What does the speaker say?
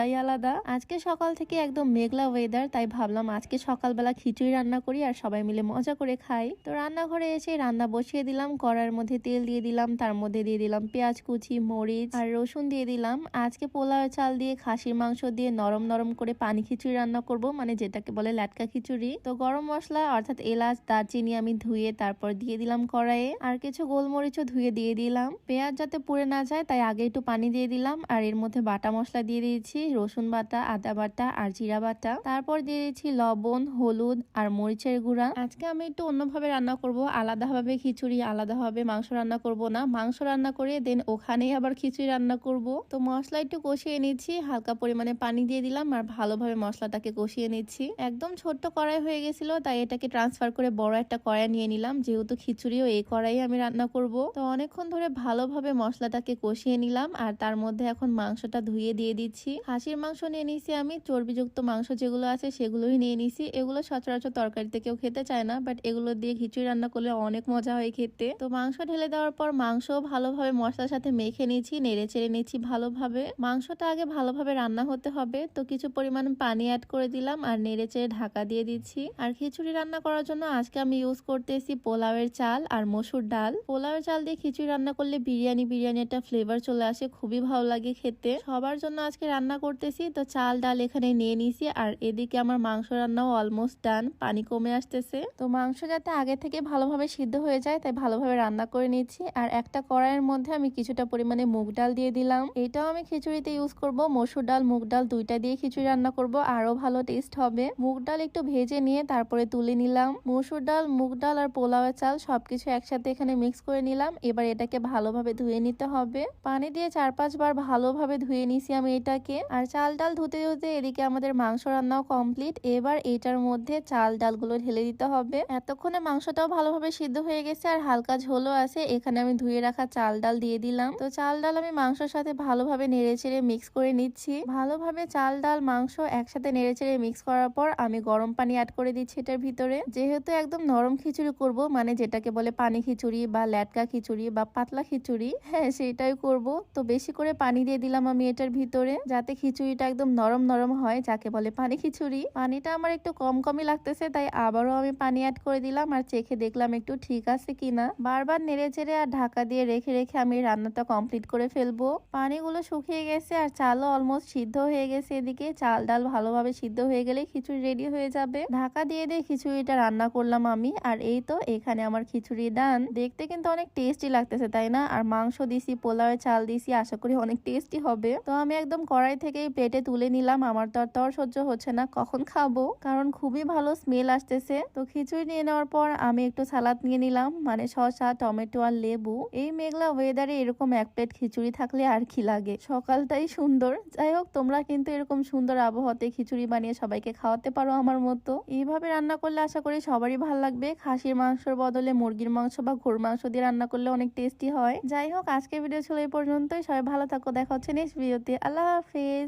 মজাই আলাদা। আজকে সকাল থেকে একদম মেঘলা ওয়েদার, তাই ভাবলাম আজকে সকালবেলা খিচুড়ি রান্না করি আর সবাই মিলে মজা করে খাই। তো রান্নাঘরে এসে রান্না বসিয়ে দিলাম, কড়াইয়ের মধ্যে তেল দিয়ে দিলাম, তার মধ্যে দিয়ে দিলাম পেঁয়াজ কুচি, মরিচ আর রসুন দিয়ে দিলাম। আজকে পোলাও চাল দিয়ে খাসির মাংস দিয়ে নরম নরম করে পানি খিচুড়ি রান্না করব, মানে যেটাকে বলে ল্যাটকা খিচুড়ি। তো গরম মশলা অর্থাৎ এলাচ দারচিনি আমি ধুয়ে তারপর দিয়ে দিলাম কড়াইয়ে, আর কিছু গোলমরিচও ধুয়ে দিয়ে দিলাম। পেঁয়াজ যাতে পুড়ে না যায় তাই আগে একটু পানি দিয়ে দিলাম, আর এর মধ্যে বাটা মশলা দিয়ে দিয়েছি, রসুন বাটা, আদা বাটা আর জিরা বাটা। তারপর দিয়ে দিয়েছি লবণ, হলুদ আর মরিচের গুঁড়া। আজকে আমি একটু অন্যভাবে রান্না করব, আলাদাভাবে খিচুড়ি আলাদাভাবে মাংস রান্না করব না, মাংস রান্না করে দেন ওখানেই আবার খিচুড়ি রান্না করব। তো মশলা একটু কষিয়ে নিচ্ছি, হালকা পরিমাণে পানি দিয়ে দিলাম আর ভালোভাবে মশলাটাকে কষিয়ে নিচ্ছি। একদম ছোট্ট কড়াই হয়ে গেছিল, তাই এটাকে ট্রান্সফার করে বড় একটা কড়াই নিয়ে নিলাম, যেহেতু খিচুড়িও এই কড়াই আমি রান্না করব। তো অনেকক্ষণ ধরে ভালোভাবে মশলাটাকে কষিয়ে নিলাম, আর তার মধ্যে এখন মাংসটা ধুয়ে দিয়ে দিচ্ছি। খাসির মাংস নিয়ে নিছি আমি, চর্বিযুক্ত মাংস যেগুলো আছে সেগুলোই নিয়ে নিছি। এগুলো সচরাচর তরকারিতে কেউ খেতে চায় না, বাট এগুলো দিয়ে খিচুড়ি রান্না করলে অনেক মজা হয় খেতে। তো মাংস ঢেলে দেওয়ার পর মাংস ভালোভাবে মশলার সাথে মেখে নিচ্ছি, নেড়ে চেড়ে নিচ্ছি ভালোভাবে। মাংসটা আগে ভালোভাবে রান্না হতে হবে, তো কিছু পরিমাণ পানি অ্যাড করে দিলাম আর নেড়ে চেড়ে ঢাকা দিয়ে দিচ্ছি। আর খিচুড়ি রান্না করার জন্য আজকে আমি ইউজ করতেছি পোলাওয়ের চাল আর মসুর ডাল। পোলাওয়ের চাল দিয়ে খিচুড়ি রান্না করলে বিরিয়ানি বিরিয়ানি একটা ফ্লেভার চলে আসে, খুবই ভালো লাগে খেতে। সবার জন্য আজকে রান্না করতেছি, তো চাল ডাল এখানে নিয়ে নিছি, আর এদিকে আমার মাংস রান্নাও অলমোস্ট ডান, পানি কমে আসতেছে। তো মাংস যাতে আগে থেকে ভালোভাবে সিদ্ধ হয়ে যায় তাই ভালোভাবে রান্না করে নিচ্ছি। আর একটা কড়াইয়ের মধ্যে আমি কিছুটা পরিমাণে মুগ ডাল দিয়ে দিলাম, এটাও আমি খিচুড়িতে ইউজ করব। মসুর ডাল মুগ ডাল দুইটা দিয়ে খিচুড়ি রান্না করব, আরো ভালো টেস্ট হবে। মুগ ডাল একটু ভেজে নিয়ে তারপরে তুলে নিলাম। মসুর ডাল, মুগ ডাল আর পোলাওয়ের চাল সবকিছু একসাথে এখানে মিক্স করে নিলাম। এবার এটাকে ভালোভাবে ধুয়ে নিতে হবে, পানি দিয়ে 4-5 বার ভালোভাবে ধুয়ে নিছি আমি এটাকে। আর চাল ডাল ধুতে ধুতে এদিকে আমাদের মাংস রান্নাও কমপ্লিট। এবার এটার মধ্যে চাল ডাল গুলো ঢেলে দিতে হবে। এতক্ষণে মাংসটাও ভালোভাবে সিদ্ধ হয়ে গেছে আর হালকা ঝোলও আছে, এখানে আমি ধুয়ে রাখা চাল ডাল দিয়ে দিলাম। তো চাল ডাল আমি মাংসের সাথে ভালোভাবে নেড়ে চেড়ে মিক্স করে নিচ্ছি। ভালোভাবে চাল ডাল মাংস একসাথে নেড়ে চেড়ে মিক্স করার পর আমি গরম পানি অ্যাড করে দিচ্ছি এটার ভিতরে। যেহেতু একদম নরম খিচুড়ি করব, মানে যেটাকে বলে পানি খিচুড়ি বা ল্যাটকা খিচুড়ি বা পাতলা খিচুড়ি, হ্যাঁ সেটাই করব। তো বেশি করে পানি দিয়ে দিলাম আমি এটার ভিতরে, যাতে খিচুড়িটা একদম নরম নরম হয়, যাকে বলে পানি খিচুড়ি। পানিটা আমার একটু কম কমই লাগতেছে, তাই আবারও আমি পানি অ্যাড করে দিলাম আর চেখে দেখলাম একটু ঠিক আছে কিনা। বারবার নেড়ে চেড়ে আর ঢাকা দিয়ে রেখে রেখে আমি রান্নাটা কমপ্লিট করে ফেলবো। পানিগুলো শুকিয়ে গেছে আর চালও অলমোস্ট সিদ্ধ হয়ে গেছে। এদিকে চাল ডাল ভালোভাবে সিদ্ধ হয়ে গেলে খিচুড়ি রেডি হয়ে যাবে। ঢাকা দিয়ে দিয়ে খিচুড়িটা রান্না করলাম আমি, আর এই তো এখানে আমার খিচুড়ি ডান। দেখতে কিন্তু অনেক টেস্টি লাগতেছে তাই না? আর মাংস দিছি, পোলাওয়ের চাল দিছি, আশা করি অনেক টেস্টি হবে। তো আমি একদম কড়াই থেকে প্লেটে তুলে নিলাম, আমার তো আর তর সহ্য হচ্ছে না কখন খাবো, কারণ খুবই ভালো স্মেল আসতেছে। তো খিচুড়ি নিয়ে নেওয়ার পর আমি একটু সালাদ নিয়ে নিলাম, মানে শসা, টমেটো আর লেবু। এই মেঘলা ওয়েদারে এরকম এক প্লেট খিচুড়ি থাকলে আর কি লাগে, সকালটাই সুন্দর। যাই হোক, তোমরা কিন্তু এরকম সুন্দর আবহাওয়াতে খিচুড়ি বানিয়ে সবাইকে খাওয়াতে পারো আমার মতো। এইভাবে রান্না করলে আশা করি সবারই ভালো লাগবে। খাসির মাংসের বদলে মুরগির মাংস বা গরুর মাংস দিয়ে রান্না করলে অনেক টেস্টি হয়। যাই হোক, আজকের ভিডিও ছিল এই পর্যন্তই। সবাই ভালো থাকো, দেখা হচ্ছে নেক্সট ভিডিওতে। আল্লাহ হাফেজ।